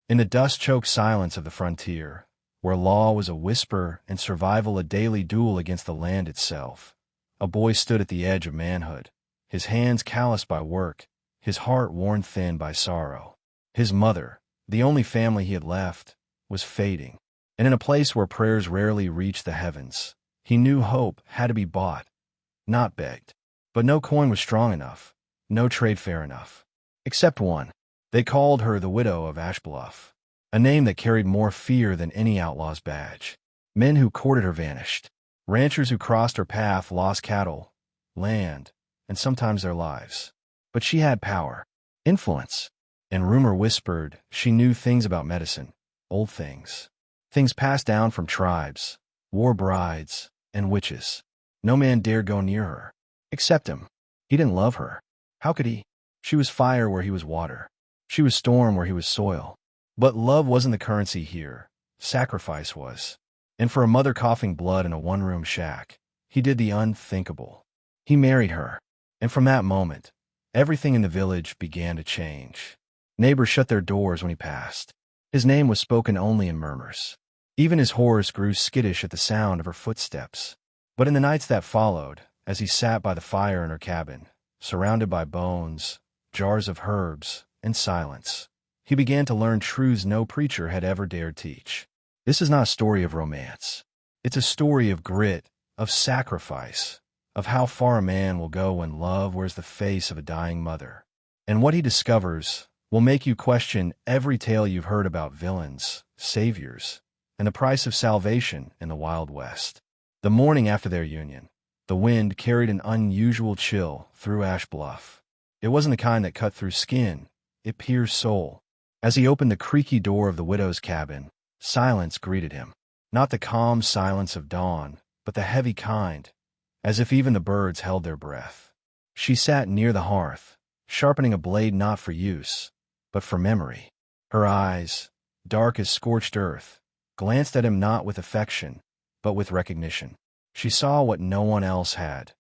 In the dust-choked silence of the frontier, where law was a whisper and survival a daily duel against the land itself, a boy stood at the edge of manhood, his hands calloused by work, his heart worn thin by sorrow. His mother, the only family he had left, was fading, and in a place where prayers rarely reached the heavens, he knew hope had to be bought, not begged. But no coin was strong enough, no trade fair enough. Except one. They called her the widow of Ashbluff, a name that carried more fear than any outlaw's badge. Men who courted her vanished. Ranchers who crossed her path lost cattle, land, and sometimes their lives. But she had power, influence, and rumor whispered she knew things about medicine, old things. Things passed down from tribes, war brides, and witches. No man dared go near her, except him. He didn't love her. How could he? She was fire where he was water. She was storm where he was soil. But love wasn't the currency here. Sacrifice was. And for a mother coughing blood in a one-room shack, he did the unthinkable. He married her. And from that moment, everything in the village began to change. Neighbors shut their doors when he passed. His name was spoken only in murmurs. Even his horse grew skittish at the sound of her footsteps. But in the nights that followed, as he sat by the fire in her cabin, surrounded by bones, jars of herbs, and silence, he began to learn truths no preacher had ever dared teach. This is not a story of romance. It's a story of grit, of sacrifice, of how far a man will go when love wears the face of a dying mother. And what he discovers will make you question every tale you've heard about villains, saviors, and the price of salvation in the Wild West. The morning after their union, the wind carried an unusual chill through Ashbluff. It wasn't the kind that cut through skin, it pierced soul. As he opened the creaky door of the widow's cabin, silence greeted him. Not the calm silence of dawn, but the heavy kind, as if even the birds held their breath. She sat near the hearth, sharpening a blade not for use, but for memory. Her eyes, dark as scorched earth, glanced at him not with affection, but with recognition. She saw what no one else had,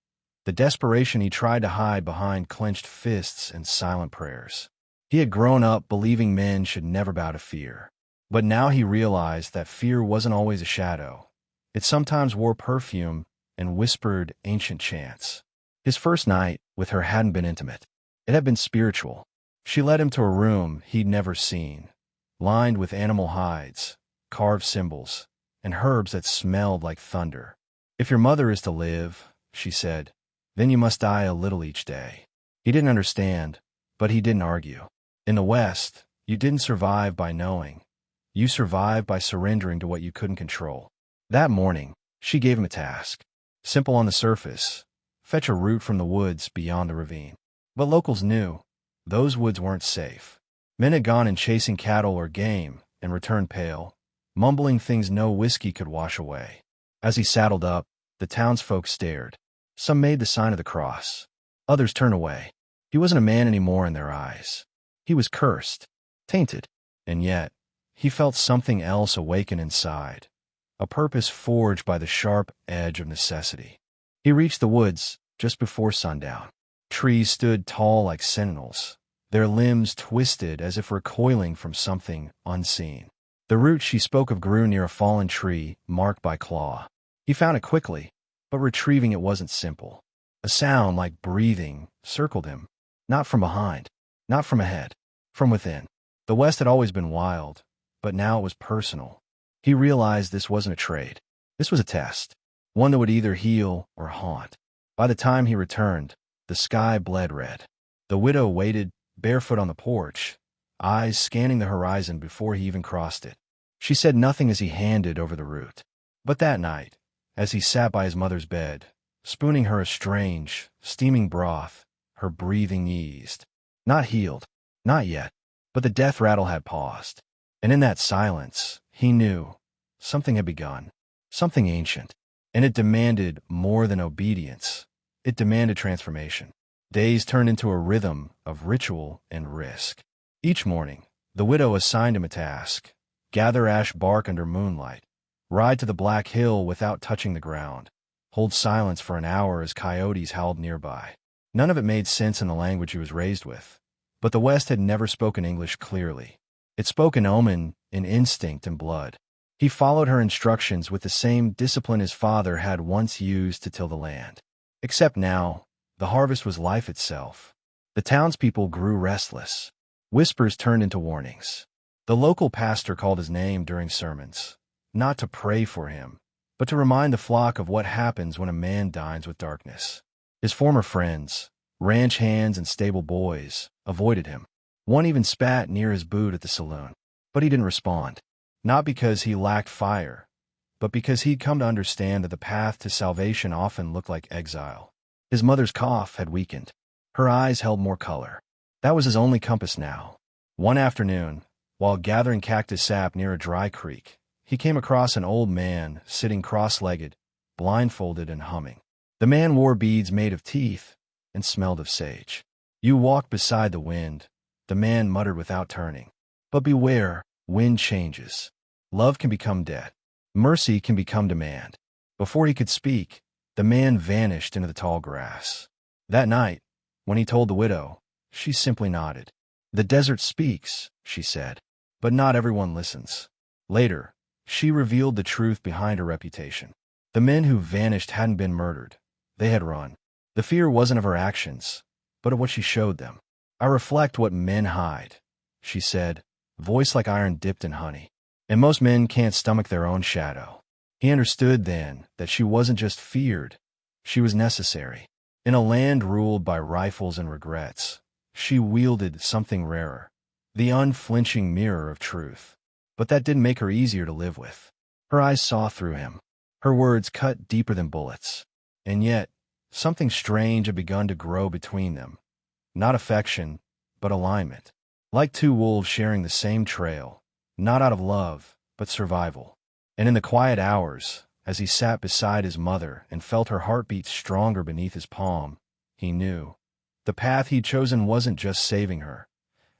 the desperation he tried to hide behind clenched fists and silent prayers. He had grown up believing men should never bow to fear. But now he realized that fear wasn't always a shadow. It sometimes wore perfume and whispered ancient chants. His first night with her hadn't been intimate. It had been spiritual. She led him to a room he'd never seen, lined with animal hides, carved symbols, and herbs that smelled like thunder. "If your mother is to live," she said, "then you must die a little each day." He didn't understand, but he didn't argue. In the West, you didn't survive by knowing. You survived by surrendering to what you couldn't control. That morning, she gave him a task. Simple on the surface, fetch a root from the woods beyond the ravine. But locals knew those woods weren't safe. Men had gone in chasing cattle or game and returned pale, mumbling things no whiskey could wash away. As he saddled up, the townsfolk stared. Some made the sign of the cross. Others turned away. He wasn't a man anymore in their eyes. He was cursed, tainted, and yet he felt something else awaken inside, a purpose forged by the sharp edge of necessity. He reached the woods just before sundown. Trees stood tall like sentinels, their limbs twisted as if recoiling from something unseen. The root she spoke of grew near a fallen tree marked by claw. He found it quickly, but retrieving it wasn't simple. A sound like breathing circled him, not from behind, not from ahead, from within. The West had always been wild, but now it was personal. He realized this wasn't a trade. This was a test, one that would either heal or haunt. By the time he returned, the sky bled red. The widow waited, barefoot on the porch, eyes scanning the horizon before he even crossed it. She said nothing as he handed over the root. But that night, as he sat by his mother's bed, spooning her a strange, steaming broth, her breathing eased. Not healed, not yet, but the death rattle had paused. And in that silence, he knew something had begun, something ancient, and it demanded more than obedience. It demanded transformation. Days turned into a rhythm of ritual and risk. Each morning, the widow assigned him a task: gather ash bark under moonlight, ride to the Black Hill without touching the ground, hold silence for an hour as coyotes howled nearby. None of it made sense in the language he was raised with, but the West had never spoken English clearly. It spoke an omen, in instinct and blood. He followed her instructions with the same discipline his father had once used to till the land. Except now, the harvest was life itself. The townspeople grew restless. Whispers turned into warnings. The local pastor called his name during sermons, not to pray for him, but to remind the flock of what happens when a man dines with darkness. His former friends, ranch hands and stable boys, avoided him. One even spat near his boot at the saloon. But he didn't respond. Not because he lacked fire, but because he'd come to understand that the path to salvation often looked like exile. His mother's cough had weakened. Her eyes held more color. That was his only compass now. One afternoon, while gathering cactus sap near a dry creek, he came across an old man sitting cross-legged, blindfolded and humming. The man wore beads made of teeth and smelled of sage. "You walked beside the wind," the man muttered without turning. "But beware, wind changes. Love can become debt. Mercy can become demand." Before he could speak, the man vanished into the tall grass. That night, when he told the widow, she simply nodded. "The desert speaks," she said, "but not everyone listens." Later, she revealed the truth behind her reputation. The men who vanished hadn't been murdered. They had run. The fear wasn't of her actions, but of what she showed them. "I reflect what men hide," she said, voice like iron dipped in honey. And most men can't stomach their own shadow. He understood then that she wasn't just feared, she was necessary. In a land ruled by rifles and regrets, she wielded something rarer, the unflinching mirror of truth. But that didn't make her easier to live with. Her eyes saw through him. Her words cut deeper than bullets. And yet, something strange had begun to grow between them. Not affection, but alignment. Like two wolves sharing the same trail, not out of love, but survival. And in the quiet hours, as he sat beside his mother and felt her heartbeat stronger beneath his palm, he knew. The path he'd chosen wasn't just saving her,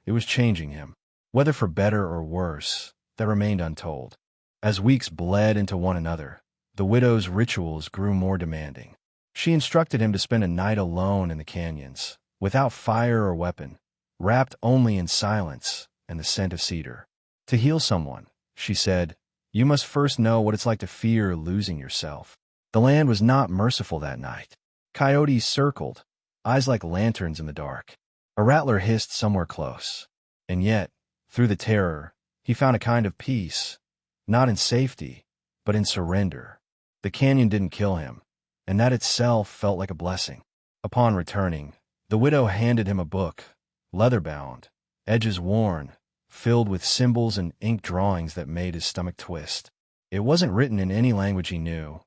it was changing him. Whether for better or worse, that remained untold. As weeks bled into one another, the widow's rituals grew more demanding. She instructed him to spend a night alone in the canyons, without fire or weapon, wrapped only in silence and the scent of cedar. To heal someone, she said, you must first know what it's like to fear losing yourself. The land was not merciful that night. Coyotes circled, eyes like lanterns in the dark. A rattler hissed somewhere close. And yet, through the terror, he found a kind of peace, not in safety, but in surrender. The canyon didn't kill him, and that itself felt like a blessing. Upon returning, the widow handed him a book, leather-bound, edges worn, filled with symbols and ink drawings that made his stomach twist. It wasn't written in any language he knew,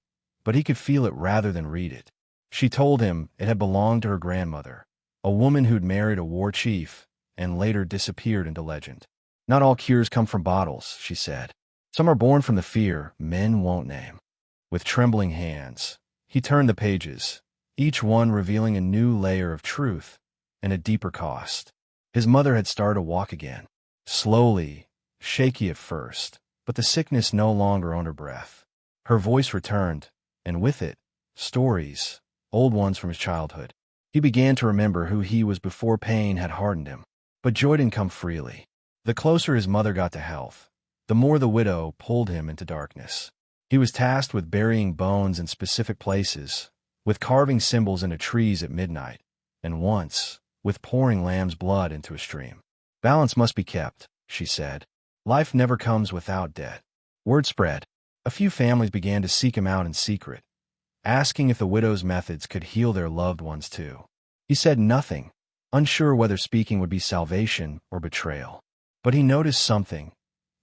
but he could feel it rather than read it. She told him it had belonged to her grandmother, a woman who'd married a war chief and later disappeared into legend. Not all cures come from bottles, she said. Some are born from the fear men won't name. With trembling hands, he turned the pages, each one revealing a new layer of truth and a deeper cost. His mother had started to walk again. Slowly, shaky at first, but the sickness no longer owned her breath. Her voice returned, and with it, stories, old ones from his childhood. He began to remember who he was before pain had hardened him. But joy didn't come freely. The closer his mother got to health, the more the widow pulled him into darkness. He was tasked with burying bones in specific places, with carving symbols into trees at midnight, and once, with pouring lamb's blood into a stream. Balance must be kept, she said. Life never comes without debt. Word spread. A few families began to seek him out in secret, asking if the widow's methods could heal their loved ones too. He said nothing, unsure whether speaking would be salvation or betrayal. But he noticed something.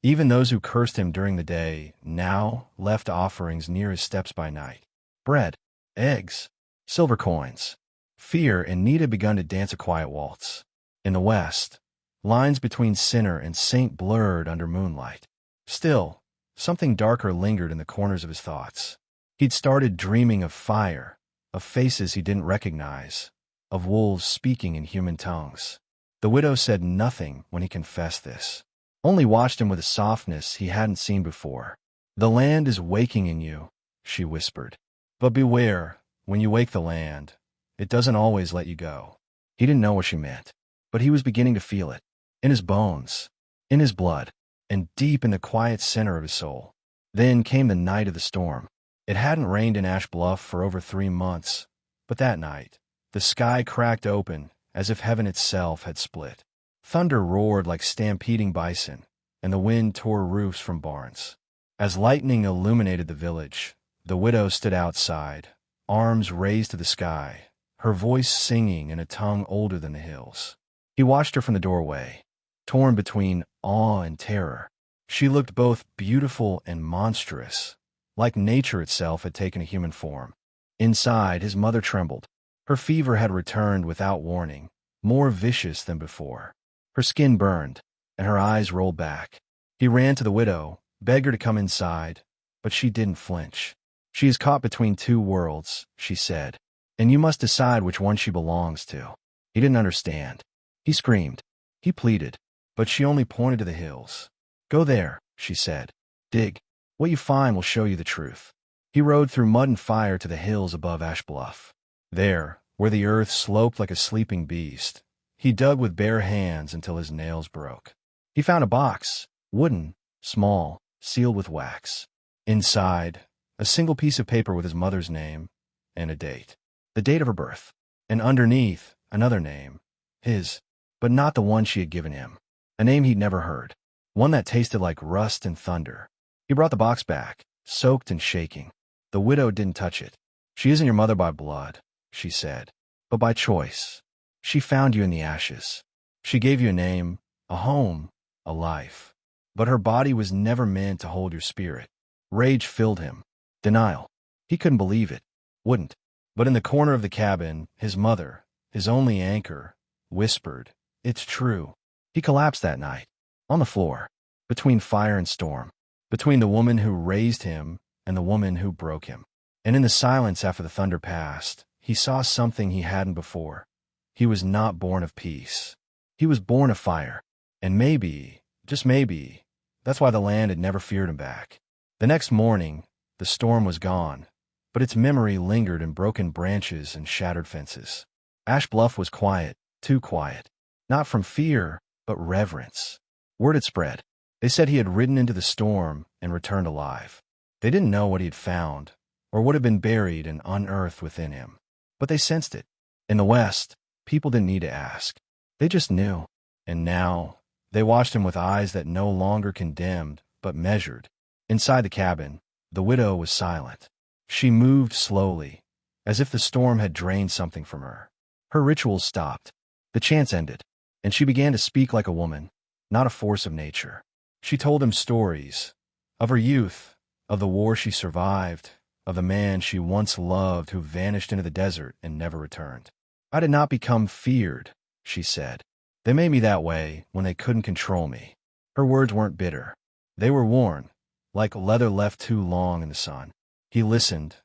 Even those who cursed him during the day now left offerings near his steps by night. Bread, eggs, silver coins. Fear and need had begun to dance a quiet waltz. In the west, lines between sinner and saint blurred under moonlight. Still, something darker lingered in the corners of his thoughts. He'd started dreaming of fire, of faces he didn't recognize, of wolves speaking in human tongues. The widow said nothing when he confessed this, only watched him with a softness he hadn't seen before. The land is waking in you, she whispered. But beware, when you wake the land, it doesn't always let you go. He didn't know what she meant, but he was beginning to feel it. In his bones, in his blood, and deep in the quiet center of his soul. Then came the night of the storm. It hadn't rained in Ash Bluff for over 3 months, but that night, the sky cracked open as if heaven itself had split. Thunder roared like stampeding bison, and the wind tore roofs from barns. As lightning illuminated the village, the widow stood outside, arms raised to the sky, her voice singing in a tongue older than the hills. He watched her from the doorway, torn between awe and terror. She looked both beautiful and monstrous, like nature itself had taken a human form. Inside, his mother trembled. Her fever had returned without warning, more vicious than before. Her skin burned, and her eyes rolled back. He ran to the widow, begged her to come inside, but she didn't flinch. "She is caught between 2 worlds," she said, "and you must decide which one she belongs to." He didn't understand. He screamed. He pleaded, but she only pointed to the hills. "Go there," she said. "Dig. What you find will show you the truth." He rode through mud and fire to the hills above Ash Bluff. There, where the earth sloped like a sleeping beast, he dug with bare hands until his nails broke. He found a box, wooden, small, sealed with wax. Inside, a single piece of paper with his mother's name and a date. The date of her birth. And underneath, another name. His, but not the one she had given him. A name he'd never heard. One that tasted like rust and thunder. He brought the box back, soaked and shaking. The widow didn't touch it. "She isn't your mother by blood," she said, "but by choice. She found you in the ashes. She gave you a name, a home, a life. But her body was never meant to hold your spirit." Rage filled him. Denial. He couldn't believe it. Wouldn't. But in the corner of the cabin, his mother, his only anchor, whispered, "It's true." He collapsed that night. On the floor. Between fire and storm. Between the woman who raised him and the woman who broke him. And in the silence after the thunder passed, he saw something he hadn't before. He was not born of peace. He was born of fire. And maybe, just maybe, that's why the land had never feared him back. The next morning, the storm was gone, but its memory lingered in broken branches and shattered fences. Ash Bluff was quiet, too quiet. Not from fear, but reverence. Word had spread. They said he had ridden into the storm and returned alive. They didn't know what he had found, or what had been buried and unearthed within him. But they sensed it. In the West, people didn't need to ask. They just knew. And now, they watched him with eyes that no longer condemned, but measured. Inside the cabin, the widow was silent. She moved slowly, as if the storm had drained something from her. Her rituals stopped. The chants ended, and she began to speak like a woman, not a force of nature. She told him stories, of her youth, of the war she survived, of the man she once loved who vanished into the desert and never returned. "I did not become feared," she said. "They made me that way when they couldn't control me." Her words weren't bitter. They were worn, like leather left too long in the sun. He listened,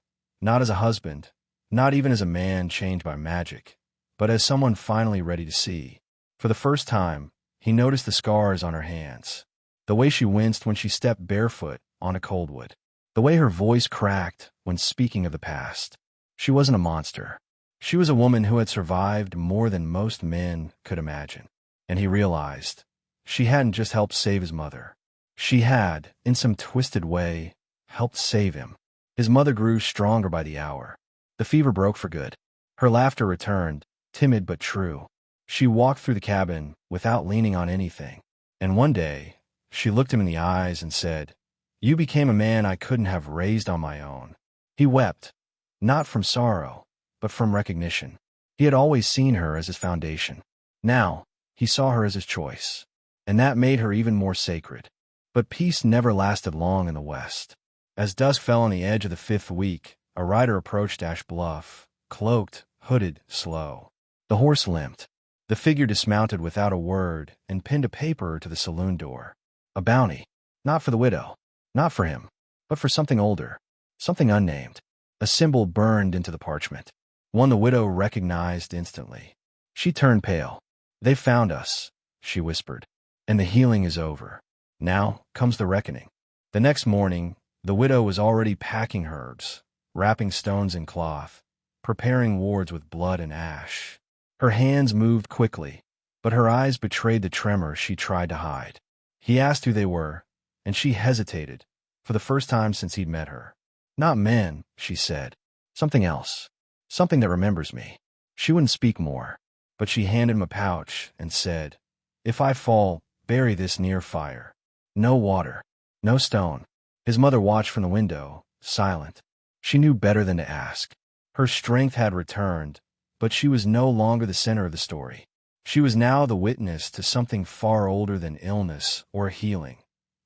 not as a husband, not even as a man changed by magic, but as someone finally ready to see. For the first time, he noticed the scars on her hands, the way she winced when she stepped barefoot on a cold wood, the way her voice cracked when speaking of the past. She wasn't a monster. She was a woman who had survived more than most men could imagine. And he realized she hadn't just helped save his mother. She had, in some twisted way, helped save him. His mother grew stronger by the hour. The fever broke for good. Her laughter returned, timid but true. She walked through the cabin without leaning on anything. And one day, she looked him in the eyes and said, "You became a man I couldn't have raised on my own." He wept, not from sorrow, but from recognition. He had always seen her as his foundation. Now, he saw her as his choice. And that made her even more sacred. But peace never lasted long in the West. As dusk fell on the edge of the 5th week, a rider approached Ash Bluff, cloaked, hooded, slow. The horse limped. The figure dismounted without a word and pinned a paper to the saloon door. A bounty. Not for the widow. Not for him. But for something older. Something unnamed. A symbol burned into the parchment. One the widow recognized instantly. She turned pale. "They found us," she whispered. "And the healing is over. Now comes the reckoning." The next morning, the widow was already packing herbs, wrapping stones in cloth, preparing wards with blood and ash. Her hands moved quickly, but her eyes betrayed the tremor she tried to hide. He asked who they were, and she hesitated, for the first time since he'd met her. Not men, she said. Something else. Something that remembers me. She wouldn't speak more, but she handed him a pouch and said, "If I fall, bury this near fire. No water. No stone." His mother watched from the window, silent. She knew better than to ask. Her strength had returned, but she was no longer the center of the story. She was now the witness to something far older than illness or healing,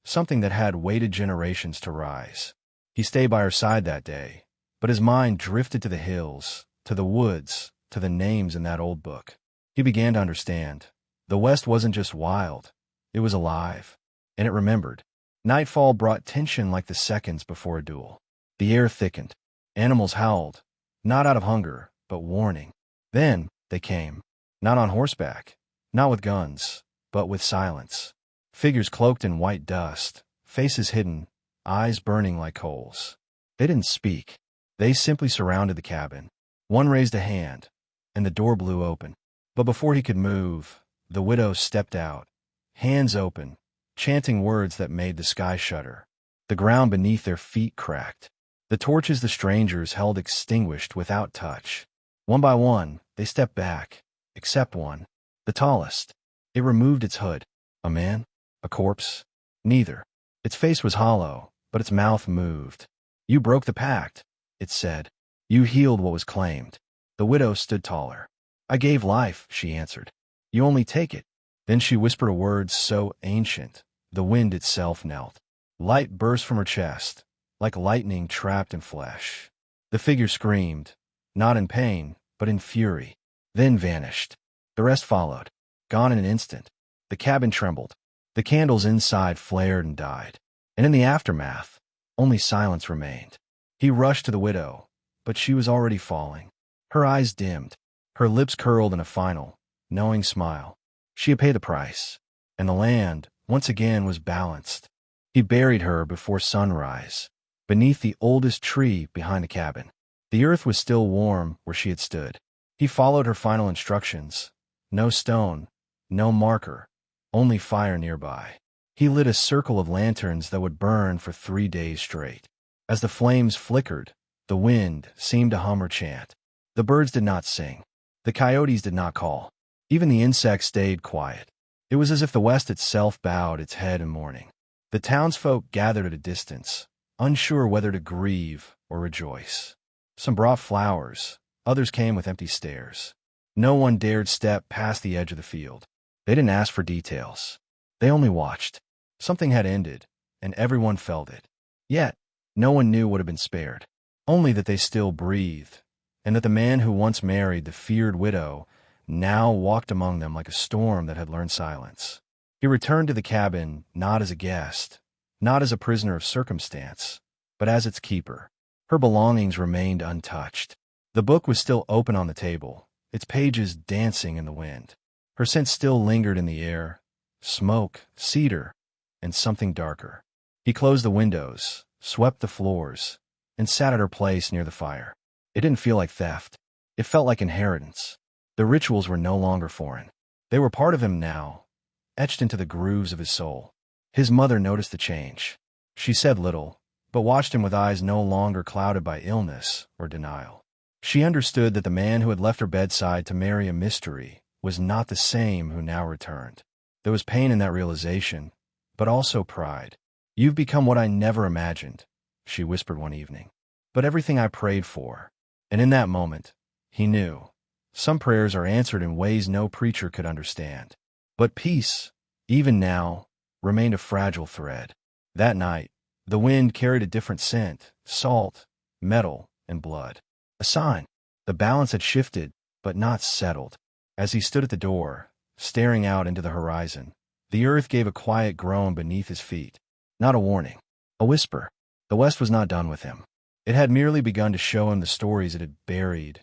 something that had waited generations to rise. He stayed by her side that day, but his mind drifted to the hills, to the woods, to the names in that old book. He began to understand. The West wasn't just wild, it was alive, and it remembered. Nightfall brought tension like the seconds before a duel. The air thickened. Animals howled, not out of hunger, but warning. Then they came, not on horseback, not with guns, but with silence. Figures cloaked in white dust, faces hidden, eyes burning like coals. They didn't speak. They simply surrounded the cabin. One raised a hand, and the door blew open. But before he could move, the widow stepped out, hands open, chanting words that made the sky shudder. The ground beneath their feet cracked. The torches the strangers held extinguished without touch. One by one, they stepped back, except one, the tallest. It removed its hood. A man? A corpse? Neither. Its face was hollow, but its mouth moved. "You broke the pact," it said. "You healed what was claimed." The widow stood taller. "I gave life," she answered. "You only take it." Then she whispered a word so ancient, the wind itself knelt. Light burst from her chest, like lightning trapped in flesh. The figure screamed, not in pain, but in fury, then vanished. The rest followed, gone in an instant. The cabin trembled. The candles inside flared and died. And in the aftermath, only silence remained. He rushed to the widow, but she was already falling. Her eyes dimmed. Her lips curled in a final, knowing smile. She had paid the price, and the land, once again, was balanced. He buried her before sunrise, beneath the oldest tree behind the cabin. The earth was still warm where she had stood. He followed her final instructions. No stone, no marker, only fire nearby. He lit a circle of lanterns that would burn for 3 days straight. As the flames flickered, the wind seemed to hum or chant. The birds did not sing. The coyotes did not call. Even the insects stayed quiet. It was as if the West itself bowed its head in mourning. The townsfolk gathered at a distance, unsure whether to grieve or rejoice. Some brought flowers, others came with empty stares. No one dared step past the edge of the field. They didn't ask for details. They only watched. Something had ended, and everyone felt it. Yet, no one knew what had been spared. Only that they still breathed, and that the man who once married the feared widow now walked among them like a storm that had learned silence. He returned to the cabin not as a guest, not as a prisoner of circumstance, but as its keeper. Her belongings remained untouched. The book was still open on the table, its pages dancing in the wind. Her scent still lingered in the air, smoke, cedar, and something darker. He closed the windows, swept the floors, and sat at her place near the fire. It didn't feel like theft. It felt like inheritance. The rituals were no longer foreign. They were part of him now, etched into the grooves of his soul. His mother noticed the change. She said little, but watched him with eyes no longer clouded by illness or denial. She understood that the man who had left her bedside to marry a mystery was not the same who now returned. There was pain in that realization, but also pride. "You've become what I never imagined," she whispered one evening. "But everything I prayed for." And in that moment, he knew. Some prayers are answered in ways no preacher could understand. But peace, even now, remained a fragile thread. That night, the wind carried a different scent, salt, metal, and blood. A sign. The balance had shifted, but not settled. As he stood at the door, staring out into the horizon, the earth gave a quiet groan beneath his feet. Not a warning. A whisper. The West was not done with him. It had merely begun to show him the stories it had buried,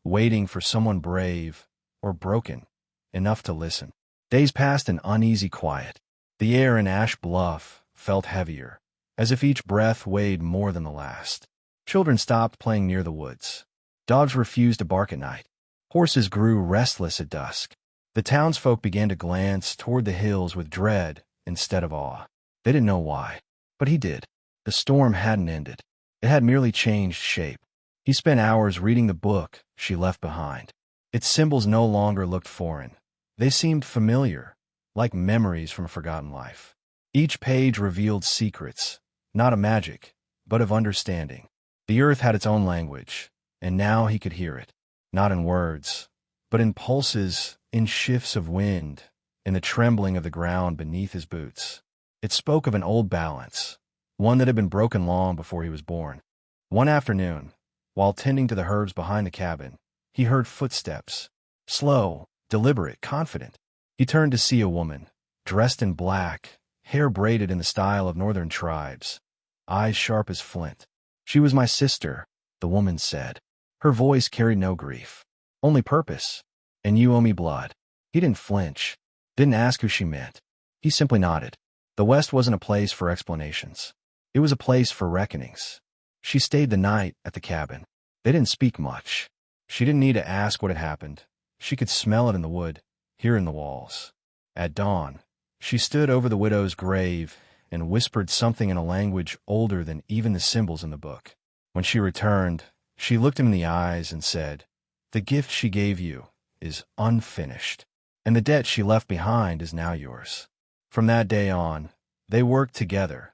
waiting for someone brave, or broken, enough to listen. Days passed in uneasy quiet. The air in Ash Bluff felt heavier, as if each breath weighed more than the last. Children stopped playing near the woods. Dogs refused to bark at night. Horses grew restless at dusk. The townsfolk began to glance toward the hills with dread instead of awe. They didn't know why, but he did. The storm hadn't ended. It had merely changed shape. He spent hours reading the book she left behind. Its symbols no longer looked foreign. They seemed familiar, like memories from a forgotten life. Each page revealed secrets, not of magic, but of understanding. The earth had its own language, and now he could hear it, not in words, but in pulses, in shifts of wind, in the trembling of the ground beneath his boots. It spoke of an old balance, one that had been broken long before he was born. One afternoon, while tending to the herbs behind the cabin, he heard footsteps, slow, deliberate, confident. He turned to see a woman, dressed in black, hair braided in the style of northern tribes, eyes sharp as flint. "She was my sister," the woman said. Her voice carried no grief, only purpose. "And you owe me blood." He didn't flinch, didn't ask who she meant. He simply nodded. The West wasn't a place for explanations. It was a place for reckonings. She stayed the night at the cabin. They didn't speak much. She didn't need to ask what had happened. She could smell it in the wood, hear it in the walls. At dawn, she stood over the widow's grave and whispered something in a language older than even the symbols in the book. When she returned, she looked him in the eyes and said, "The gift she gave you is unfinished, and the debt she left behind is now yours." From that day on, they worked together,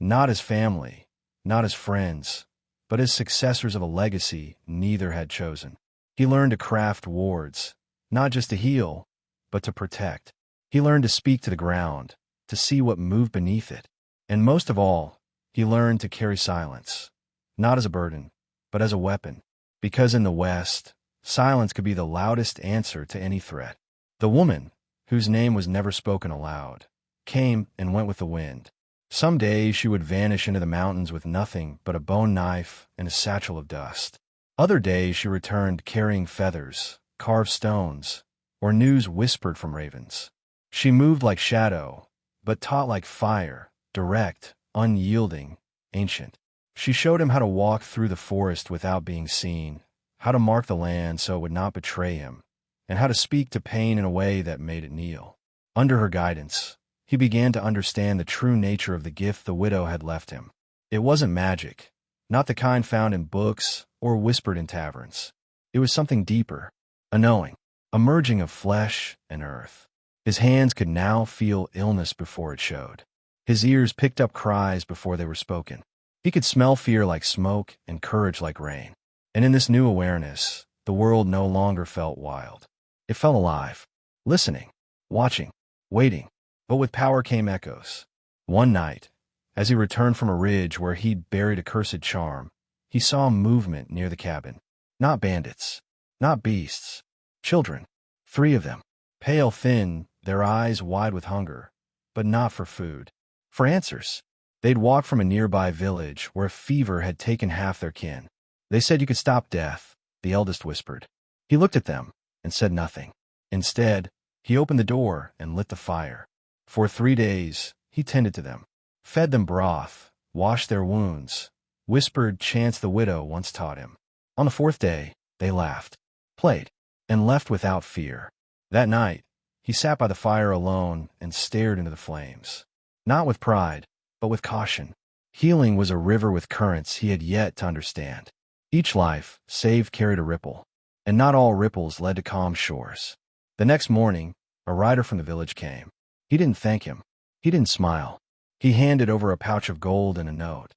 not as family, not as friends, but as successors of a legacy neither had chosen. He learned to craft wards, not just to heal, but to protect. He learned to speak to the ground, to see what moved beneath it. And most of all, he learned to carry silence, not as a burden, but as a weapon. Because in the West, silence could be the loudest answer to any threat. The woman, whose name was never spoken aloud, came and went with the wind. Some days she would vanish into the mountains with nothing but a bone knife and a satchel of dust. Other days she returned carrying feathers, carved stones, or news whispered from ravens. She moved like shadow, but taught like fire, direct, unyielding, ancient. She showed him how to walk through the forest without being seen, how to mark the land so it would not betray him, and how to speak to pain in a way that made it kneel. Under her guidance, he began to understand the true nature of the gift the widow had left him. It wasn't magic, not the kind found in books or whispered in taverns. It was something deeper, a knowing, a merging of flesh and earth. His hands could now feel illness before it showed. His ears picked up cries before they were spoken. He could smell fear like smoke and courage like rain. And in this new awareness, the world no longer felt wild. It felt alive, listening, watching, waiting. But with power came echoes. One night, as he returned from a ridge where he'd buried a cursed charm, he saw movement near the cabin. Not bandits, not beasts, children. 3 of them, pale, thin, their eyes wide with hunger, but not for food, for answers. They'd walked from a nearby village where a fever had taken half their kin. They said you could stop death, the eldest whispered. He looked at them and said nothing. Instead, he opened the door and lit the fire. For 3 days, he tended to them, fed them broth, washed their wounds, whispered chants the widow once taught him. On the 4th day, they laughed, played, and left without fear. That night, he sat by the fire alone and stared into the flames. Not with pride, but with caution. Healing was a river with currents he had yet to understand. Each life, saved, carried a ripple, and not all ripples led to calm shores. The next morning, a rider from the village came. He didn't thank him. He didn't smile. He handed over a pouch of gold and a note.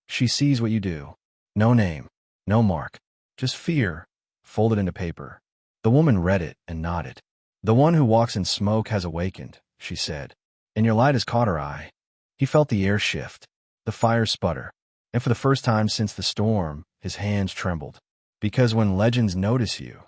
"She sees what you do. No name, no mark, just fear," folded into paper. The woman read it and nodded. "The one who walks in smoke has awakened," she said, "and your light has caught her eye." He felt the air shift, the fire sputter, and for the first time since the storm, his hands trembled. Because when legends notice you,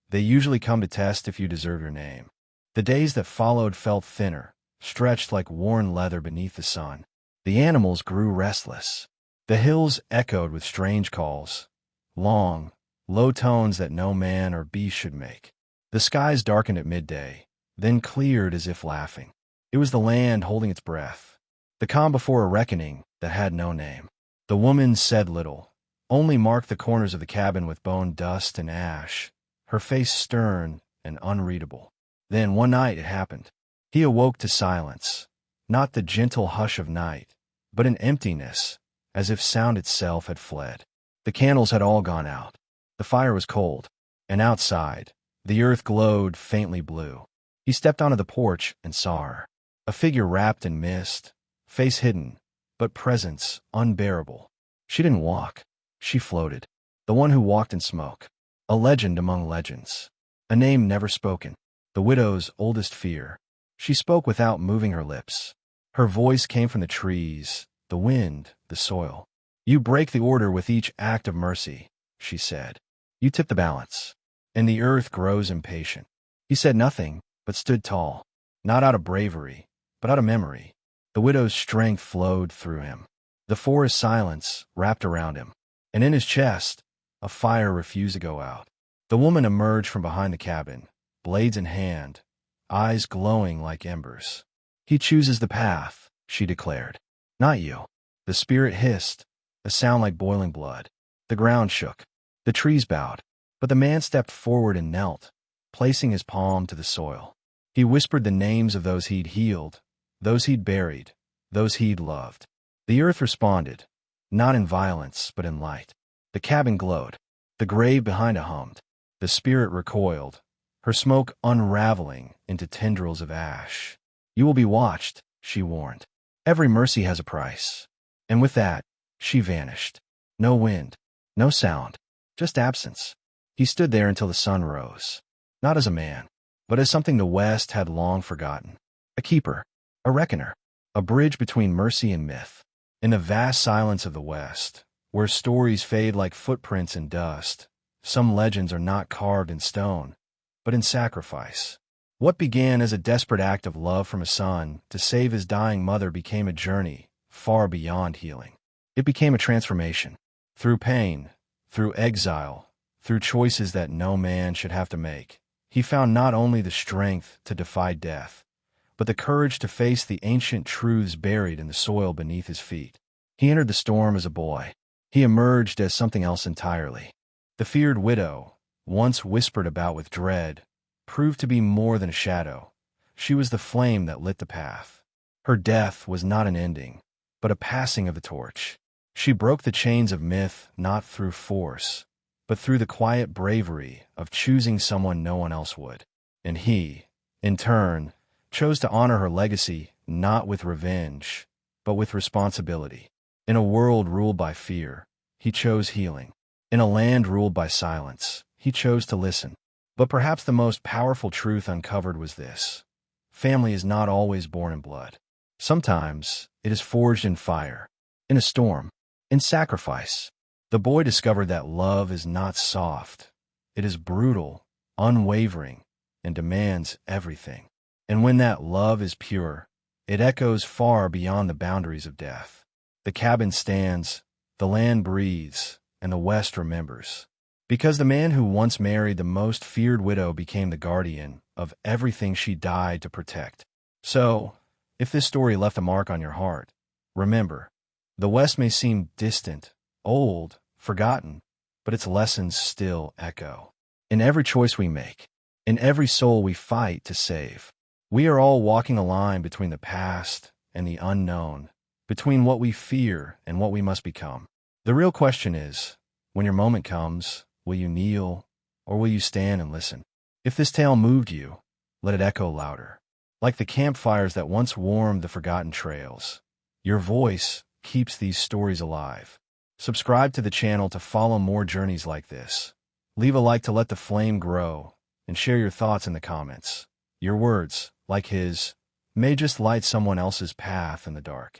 they usually come to test if you deserve your name. The days that followed felt thinner, stretched like worn leather beneath the sun. The animals grew restless. The hills echoed with strange calls, long, low tones that no man or beast should make. The skies darkened at midday, then cleared as if laughing. It was the land holding its breath, the calm before a reckoning that had no name. The woman said little, only marked the corners of the cabin with bone dust and ash, her face stern and unreadable. Then one night it happened. He awoke to silence, not the gentle hush of night, but an emptiness, as if sound itself had fled. The candles had all gone out. The fire was cold, and outside, the earth glowed faintly blue. He stepped onto the porch and saw her. A figure wrapped in mist, face hidden, but presence unbearable. She didn't walk. She floated. The one who walked in smoke. A legend among legends. A name never spoken. The widow's oldest fear. She spoke without moving her lips. Her voice came from the trees, the wind, the soil. You break the order with each act of mercy, she said. You tip the balance, and the earth grows impatient. He said nothing, but stood tall, not out of bravery, but out of memory. The widow's strength flowed through him. The forest silence wrapped around him, and in his chest, a fire refused to go out. The woman emerged from behind the cabin, blades in hand, eyes glowing like embers. He chooses the path, she declared. Not you. The spirit hissed, a sound like boiling blood. The ground shook. The trees bowed. But the man stepped forward and knelt, placing his palm to the soil. He whispered the names of those he'd healed, those he'd buried, those he'd loved. The earth responded, not in violence, but in light. The cabin glowed. The grave behind it hummed. The spirit recoiled, her smoke unraveling into tendrils of ash. You will be watched, she warned. Every mercy has a price. And with that, she vanished. No wind, no sound, just absence. He stood there until the sun rose, not as a man, but as something the West had long forgotten. A keeper, a reckoner, a bridge between mercy and myth. In the vast silence of the West, where stories fade like footprints in dust, some legends are not carved in stone, but in sacrifice. What began as a desperate act of love from a son to save his dying mother became a journey far beyond healing. It became a transformation. Through pain, through exile, through choices that no man should have to make, he found not only the strength to defy death, but the courage to face the ancient truths buried in the soil beneath his feet. He entered the storm as a boy. He emerged as something else entirely. The feared widow, once whispered about with dread, proved to be more than a shadow. She was the flame that lit the path. Her death was not an ending, but a passing of the torch. She broke the chains of myth not through force, but through the quiet bravery of choosing someone no one else would. And he, in turn, chose to honor her legacy not with revenge, but with responsibility. In a world ruled by fear, he chose healing. In a land ruled by silence, he chose to listen. But perhaps the most powerful truth uncovered was this: family is not always born in blood. Sometimes it is forged in fire, in a storm, in sacrifice. The boy discovered that love is not soft. It is brutal, unwavering, and demands everything. And when that love is pure, it echoes far beyond the boundaries of death. The cabin stands, the land breathes, and the West remembers. Because the man who once married the most feared widow became the guardian of everything she died to protect. So, if this story left a mark on your heart, remember, the West may seem distant, old, forgotten, but its lessons still echo. In every choice we make, in every soul we fight to save, we are all walking a line between the past and the unknown, between what we fear and what we must become. The real question is, when your moment comes, will you kneel, or will you stand and listen? If this tale moved you, let it echo louder. Like the campfires that once warmed the forgotten trails, your voice keeps these stories alive. Subscribe to the channel to follow more journeys like this. Leave a like to let the flame grow, and share your thoughts in the comments. Your words, like his, may just light someone else's path in the dark.